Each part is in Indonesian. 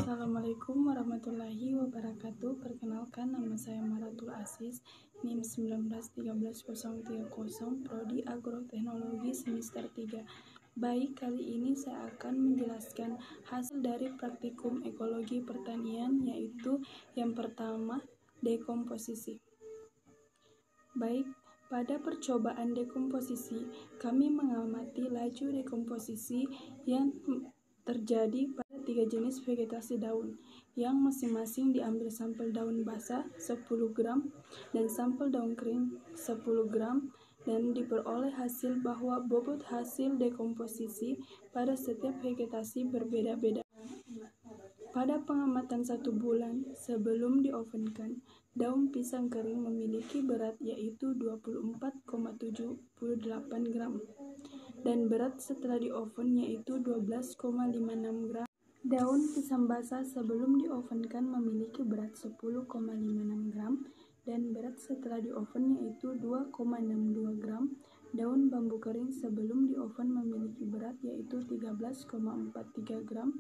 Assalamualaikum warahmatullahi wabarakatuh. Perkenalkan, nama saya Maratul Aziz, NIM 19133030, Prodi Agroteknologi semester 3. Baik, kali ini saya akan menjelaskan hasil dari praktikum ekologi pertanian, yaitu yang pertama, dekomposisi. Baik, pada percobaan dekomposisi, kami mengamati laju dekomposisi yang terjadi pada 3 jenis vegetasi daun, yang masing-masing diambil sampel daun basah 10 gram dan sampel daun kering 10 gram, dan diperoleh hasil bahwa bobot hasil dekomposisi pada setiap vegetasi berbeda-beda. Pada pengamatan 1 bulan sebelum diovenkan, daun pisang kering memiliki berat yaitu 24,78 gram, dan berat setelah dioven yaitu 12,56 gram. Daun pisang basah sebelum diovenkan memiliki berat 10,56 gram, dan berat setelah dioven yaitu 2,62 gram. Daun bambu kering sebelum dioven memiliki berat yaitu 13,43 gram,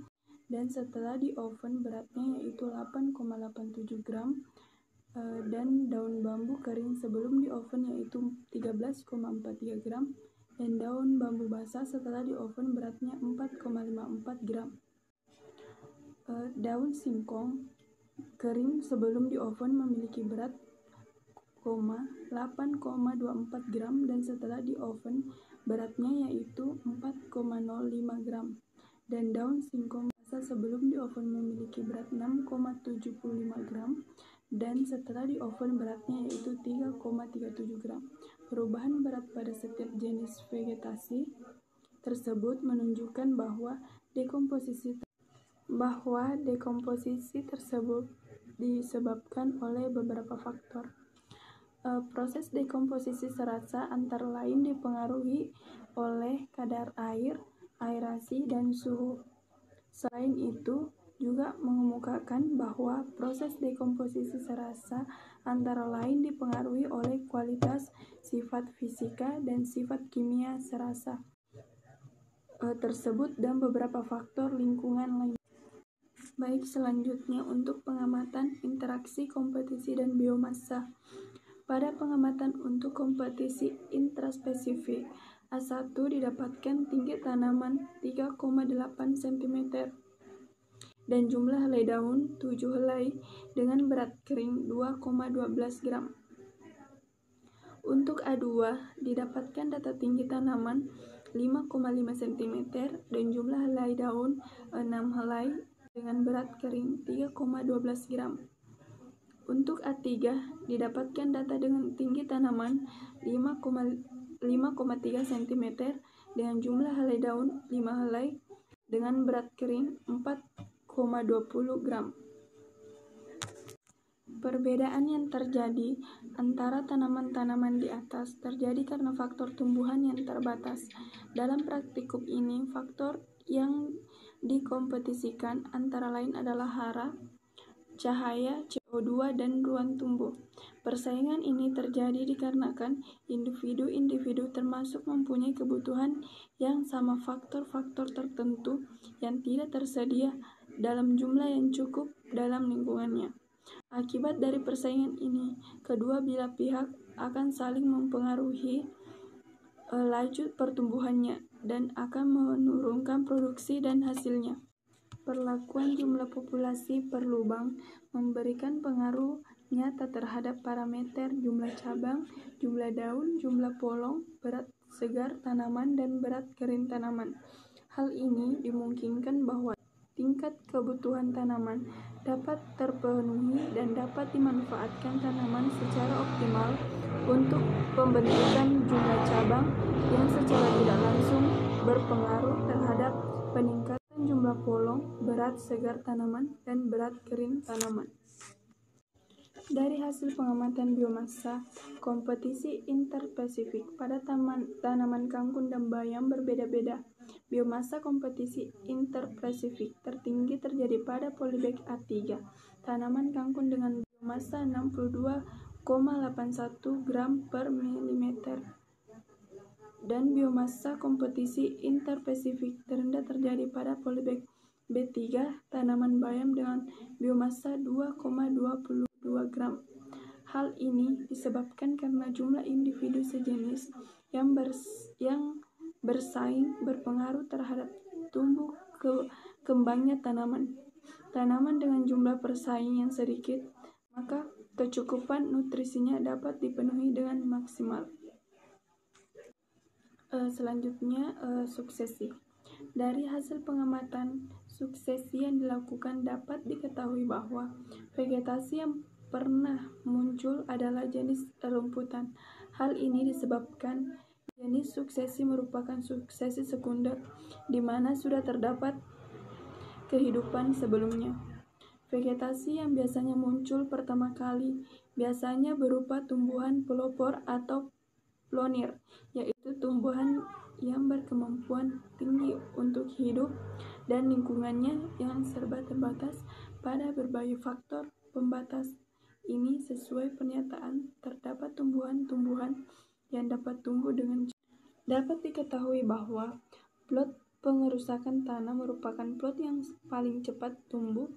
dan setelah dioven beratnya yaitu 8,87 gram. Dan daun bambu kering sebelum dioven yaitu 13,43 gram, dan daun bambu basah setelah dioven beratnya 4,54 gram. Daun singkong kering sebelum dioven memiliki berat 8,24 gram, dan setelah dioven beratnya yaitu 4,05 gram. Dan daun singkong basah sebelum dioven memiliki berat 6,75 gram, dan setelah dioven beratnya yaitu 3,37 gram. Perubahan berat pada setiap jenis vegetasi tersebut menunjukkan bahwa dekomposisi tersebut disebabkan oleh beberapa faktor. Proses dekomposisi serasa antara lain dipengaruhi oleh kadar air, aerasi, dan suhu. Selain itu, juga mengemukakan bahwa proses dekomposisi serasa antara lain dipengaruhi oleh kualitas, sifat fisika, dan sifat kimia serasa tersebut dan beberapa faktor lingkungan lain. Baik, selanjutnya untuk pengamatan interaksi kompetisi dan biomassa. Pada pengamatan untuk kompetisi intraspesifik, A1 didapatkan tinggi tanaman 3,8 cm dan jumlah helai daun 7 helai dengan berat kering 2,12 gram. Untuk A2 didapatkan data tinggi tanaman 5,5 cm dan jumlah helai daun 6 helai dengan berat kering 3,12 gram. Untuk A3 didapatkan data dengan tinggi tanaman 5,3 cm dengan jumlah helai daun 5 helai dengan berat kering 4,20 gram. Perbedaan yang terjadi antara tanaman-tanaman di atas terjadi karena faktor tumbuhan yang terbatas. Dalam praktikum ini, faktor yang dikompetisikan antara lain adalah hara, cahaya, CO2, dan ruang tumbuh. Persaingan ini terjadi dikarenakan individu-individu termasuk mempunyai kebutuhan yang sama faktor-faktor tertentu yang tidak tersedia dalam jumlah yang cukup dalam lingkungannya. Akibat dari persaingan ini, kedua belah pihak akan saling mempengaruhi laju pertumbuhannya dan akan menurunkan produksi dan hasilnya. Perlakuan jumlah populasi per lubang memberikan pengaruh nyata terhadap parameter jumlah cabang, jumlah daun, jumlah polong, berat segar tanaman, dan berat kering tanaman. Hal ini dimungkinkan bahwa tingkat kebutuhan tanaman dapat terpenuhi dan dapat dimanfaatkan tanaman secara optimal untuk pembentukan jumlah cabang yang secara tidak langsung berpengaruh terhadap peningkatan jumlah polong, berat segar tanaman, dan berat kering tanaman. Dari hasil pengamatan biomassa kompetisi interspesifik pada tanaman kangkung dan bayam berbeda-beda. Biomassa kompetisi interspesifik tertinggi terjadi pada polybag A3, tanaman kangkung dengan biomassa 62,81 gram per milimeter. Dan biomassa kompetisi interspesifik terendah terjadi pada polybag B3 tanaman bayam dengan biomasa 2,22 gram. Hal ini disebabkan karena jumlah individu sejenis yang bersaing berpengaruh terhadap tumbuh kembangnya tanaman. Tanaman dengan jumlah persaing yang sedikit, maka kecukupan nutrisinya dapat dipenuhi dengan maksimal. Selanjutnya, suksesi. Dari hasil pengamatan suksesi yang dilakukan dapat diketahui bahwa vegetasi yang pernah muncul adalah jenis rumputan. Hal ini disebabkan jenis suksesi merupakan suksesi sekunder, di mana sudah terdapat kehidupan sebelumnya. Vegetasi yang biasanya muncul pertama kali biasanya berupa tumbuhan pelopor atau plonir, yaitu tumbuhan yang berkemampuan tinggi untuk hidup dan lingkungannya yang serba terbatas pada berbagai faktor pembatas. Ini sesuai pernyataan terdapat tumbuhan-tumbuhan yang dapat tumbuh dengan cepat. Dapat diketahui bahwa plot pengerusakan tanah merupakan plot yang paling cepat tumbuh.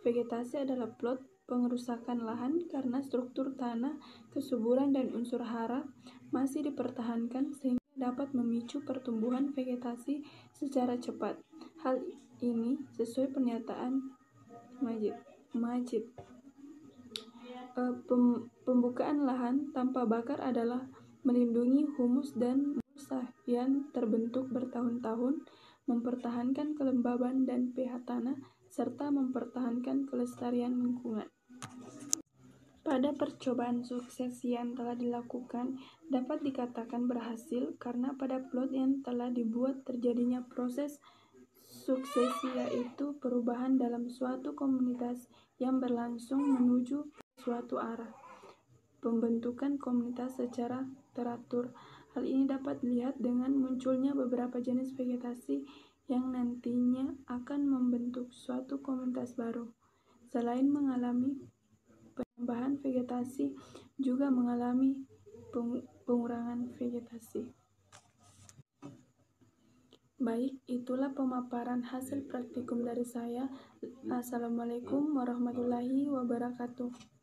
Vegetasi adalah plot pengerusakan lahan karena struktur tanah, kesuburan, dan unsur hara masih dipertahankan sehingga dapat memicu pertumbuhan vegetasi secara cepat. Hal ini sesuai pernyataan Majid. Pembukaan lahan tanpa bakar adalah melindungi humus dan mulsa yang terbentuk bertahun-tahun, mempertahankan kelembaban dan pH tanah, serta mempertahankan kelestarian lingkungan. Pada percobaan suksesi yang telah dilakukan, dapat dikatakan berhasil karena pada plot yang telah dibuat terjadinya proses suksesi, yaitu perubahan dalam suatu komunitas yang berlangsung menuju suatu arah, pembentukan komunitas secara teratur. Hal ini dapat dilihat dengan munculnya beberapa jenis vegetasi yang nantinya akan membentuk suatu komunitas baru. Selain mengalami penambahan vegetasi, juga mengalami pengurangan vegetasi. Baik, itulah pemaparan hasil praktikum dari saya. Assalamualaikum warahmatullahi wabarakatuh.